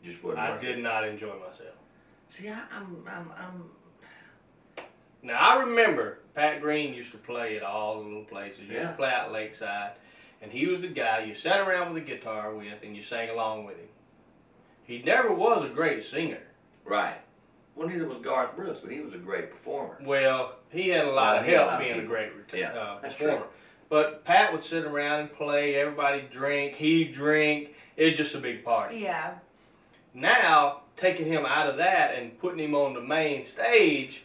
Just wasn't I worth did it. not enjoy myself. See, I'm. Now, I remember Pat Green used to play at all the little places. He used Yeah. to play out Lakeside. And he was the guy you sat around with a guitar with and you sang along with him. He never was a great singer. Right. Well, neither was Garth Brooks, but he was a great performer. Well, he had a lot of he had a help lot of being a people. great Yeah, that's performer. true. But Pat would sit around and play. Everybody drink. He'd drink. It was just a big party. Yeah. Now, taking him out of that and putting him on the main stage,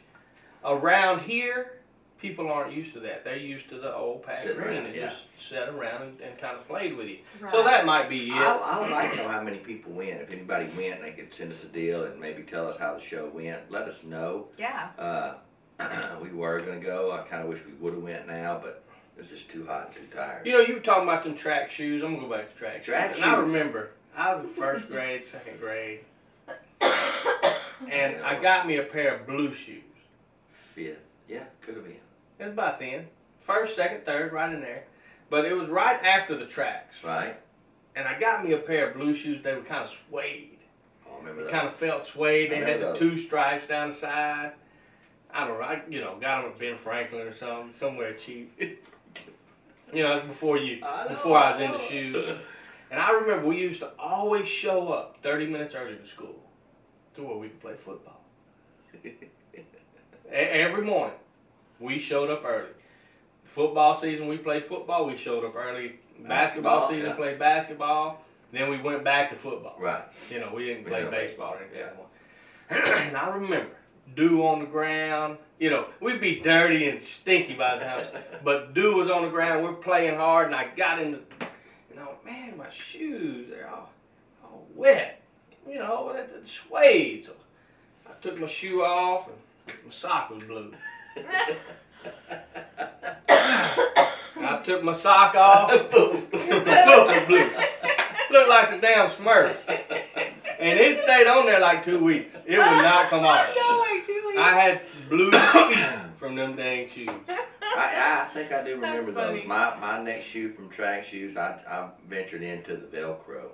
around here, people aren't used to that. They're used to the old Pat Sit Green around, and yeah. just sat around and kind of played with you. Right. So that might be it. I would like to know how many people went. If anybody went, they could send us a deal and maybe tell us how the show went. Let us know. Yeah. We were going to go. I kind of wish we would have went now, but it was just too hot and too tired. You know, you were talking about them track shoes. I'm going to go back to track shoes. Track And I shoes. remember, I was in first grade, second grade, and I got me a pair of blue shoes. Fifth. Yeah, could have been. It was about then. First, second, third, right in there. But it was right after the tracks. Right? And I got me a pair of blue shoes. They were kind of suede. Oh, I remember They those. kind of felt suede. They I had remember the those. 2 stripes down the side. I don't know. Got them at Ben Franklin or something, somewhere cheap. That's before I was into shoes. And I remember we used to always show up 30 minutes early to school to where we could play football. Every morning, we showed up early. Football season, we played football. We showed up early. Basketball season, yeah. played basketball. Then we went back to football. Right. We didn't We play didn't baseball or anything yeah. anymore. And I remember dew on the ground. We'd be dirty and stinky by the time, but dew was on the ground. We're playing hard, and I got in the, man, my shoes, they're all wet. It's suede. So I took my shoe off, and my sock was blue. I took my sock off, my foot was blue. Looked like the damn Smurfs. And it stayed on there like 2 weeks. It would not come off. No, like 2 weeks. I had blue feet from them dang shoes. I think I do remember That's those. funny. My next shoe from track shoes, I ventured into the Velcro.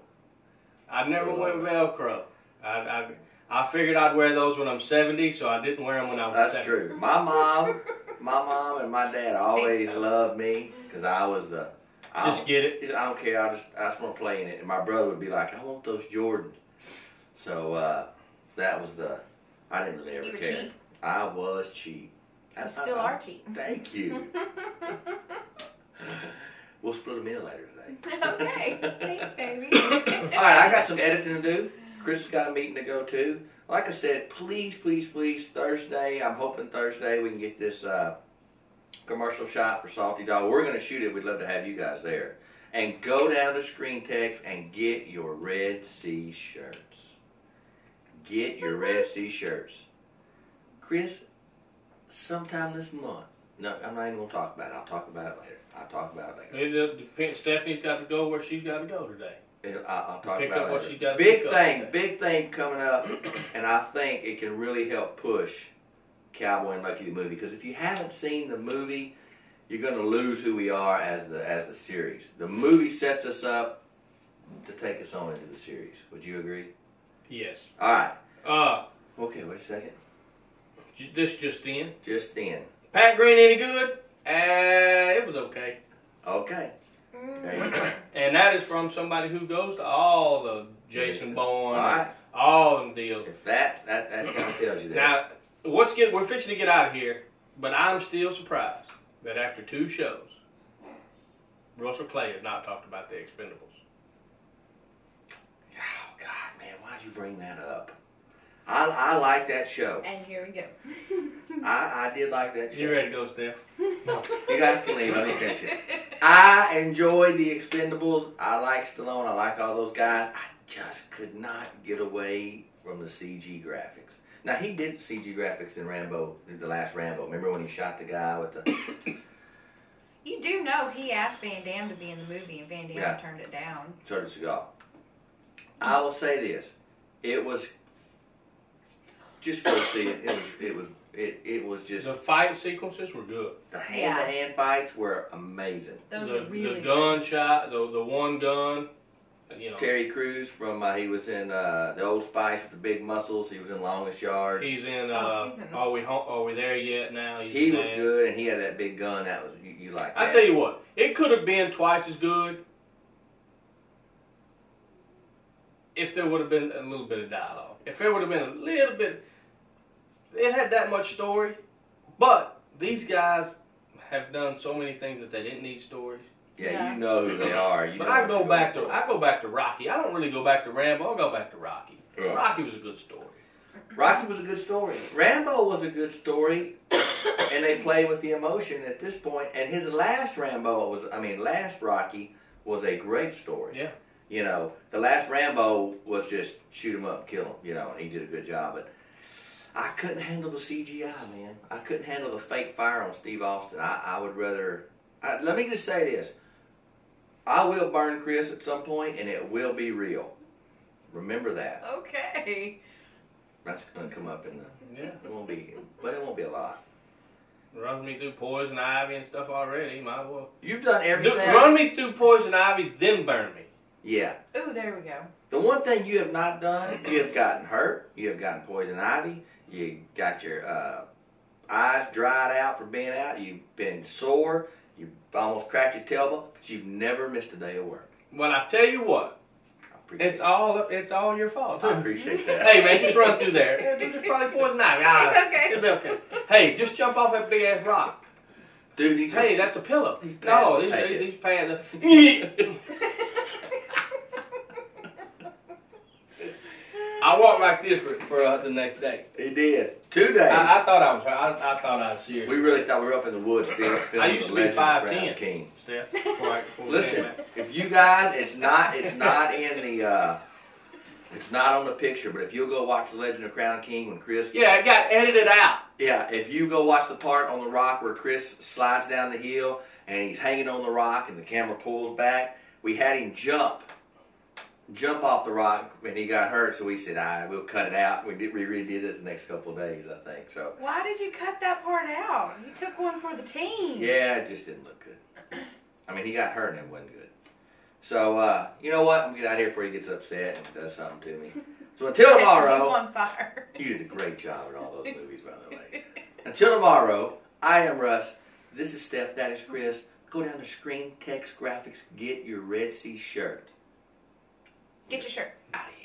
I never went Velcro. I figured I'd wear those when I'm 70, so I didn't wear them when I was That's 70. true. My mom and my dad always loved me because I was the. Just get it. I don't care. I just want to play in it. And my brother would be like, I want those Jordans. So that was the. I didn't really ever You were care. cheap. I was cheap. You still are cheap. Thank you. We'll split a meal later today. Okay. Thanks, baby. All right, I got some editing to do. Chris has got a meeting to go to. Like I said, please, Thursday, I'm hoping Thursday we can get this commercial shot for Salty Dog. We're going to shoot it. We'd love to have you guys there. And go down to Screen Text and get your Red Sea shirts. Get your Red Sea shirts. Chris, sometime this month. No, I'm not even going to talk about it. I'll talk about it later. Stephanie's got to go where she's got to go today. I'll talk Pick about up it what later. she got to Big pick up thing, today. big thing coming up, and I think it can really help push Cowboy and Lucky the movie. Because if you haven't seen the movie, you're going to lose who we are as the series. The movie sets us up to take us on into the series. Would you agree? Yes. All right. Okay, Wait a second. This just in. Just in. Pat Green any good? It was okay. Okay. There you go. And that is from somebody who goes to all the Jason Bourne, All right. all them deals. If that kind of tells you that. Now, we're fixing to get out of here, but I'm still surprised that after 2 shows, Russell Clay has not talked about the Expendables. Oh, God, man, why'd you bring that up? I like that show. And here we go. I did like that show. You ready to go, Steph? You guys can leave. Let me finish it. I enjoy the Expendables. I like Stallone. I like all those guys. I just could not get away from the CG graphics. Now, he did CG graphics in Rambo, the last Rambo. Remember when he shot the guy with the... You do know he asked Van Damme to be in the movie, and Van Damme Yeah. turned it down. So did Seagal. I will say this. It was... Just go see it. It was just... The fight sequences were good. The hand-to-hand fights were amazing. Those the were really gun shot, the one gun, Terry Crews from he was in the Old Spice with the big muscles. He was in Longest Yard. He's in. He's in Are we there yet? Now He was good, and he had that big gun. That was you like. I tell you what, it could have been twice as good if there would have been a little bit of dialogue. If there would have been a little bit, it had that much story. But these guys have done so many things that they didn't need stories. Yeah, you know who they are. But I go back to Rocky. I don't really go back to Rambo. I go back to Rocky. Right. Rocky was a good story. Rocky was a good story. Rambo was a good story, and they played with the emotion at this point. And his last last Rocky was a great story. Yeah. You know, the last Rambo was just shoot him up, kill him. You know, and he did a good job. But I couldn't handle the CGI, man. I couldn't handle the fake fire on Steve Austin. I would rather. Let me just say this. I will burn Chris at some point, and it will be real. Remember that. Okay. That's going to come up in the. Yeah. It won't be, but it won't be a lot. Runs me through Poison Ivy and stuff already. Might as well. You've done everything. Run me through Poison Ivy, then burn me. Yeah. Ooh, there we go. The one thing you have not done, you have gotten hurt. You have gotten Poison Ivy. You got your eyes dried out from being out. You've been sore. You almost cracked your tailbone, but you've never missed a day of work. Well, I tell you what. It's all your fault, too. I appreciate that. Hey, man, just run through there. Dude, there's probably Poison Ivy. It's okay. It'll be okay. Hey, just jump off that big-ass rock. Dude, hey, that's a pillow. These pants. I walked like this for the next day. He did. 2 days. I thought I was serious. We really thought we were up in the woods. I used to be 5'10". King. Before Listen, if you guys, it's not in the, it's not on the picture, but if you'll go watch The Legend of Crown King when Chris. Yeah, it got edited out. Yeah, if you go watch the part on the rock where Chris slides down the hill and he's hanging on the rock and the camera pulls back, we had him jump off the rock when he got hurt, so we said, we'll cut it out. We redid it the next couple of days, I think. So. Why did you cut that part out? You took one for the team. Yeah, it just didn't look good. I mean, he got hurt and it wasn't good. So, you know what? I'm going to get out of here before he gets upset and does something to me. So until tomorrow. On fire. You did a great job in all those movies, by the way. Until tomorrow, I am Russ. This is Steph. That is Chris. Go down to Screen Text Graphics. Get your Red Sea shirt. Get your shirt. Out of here.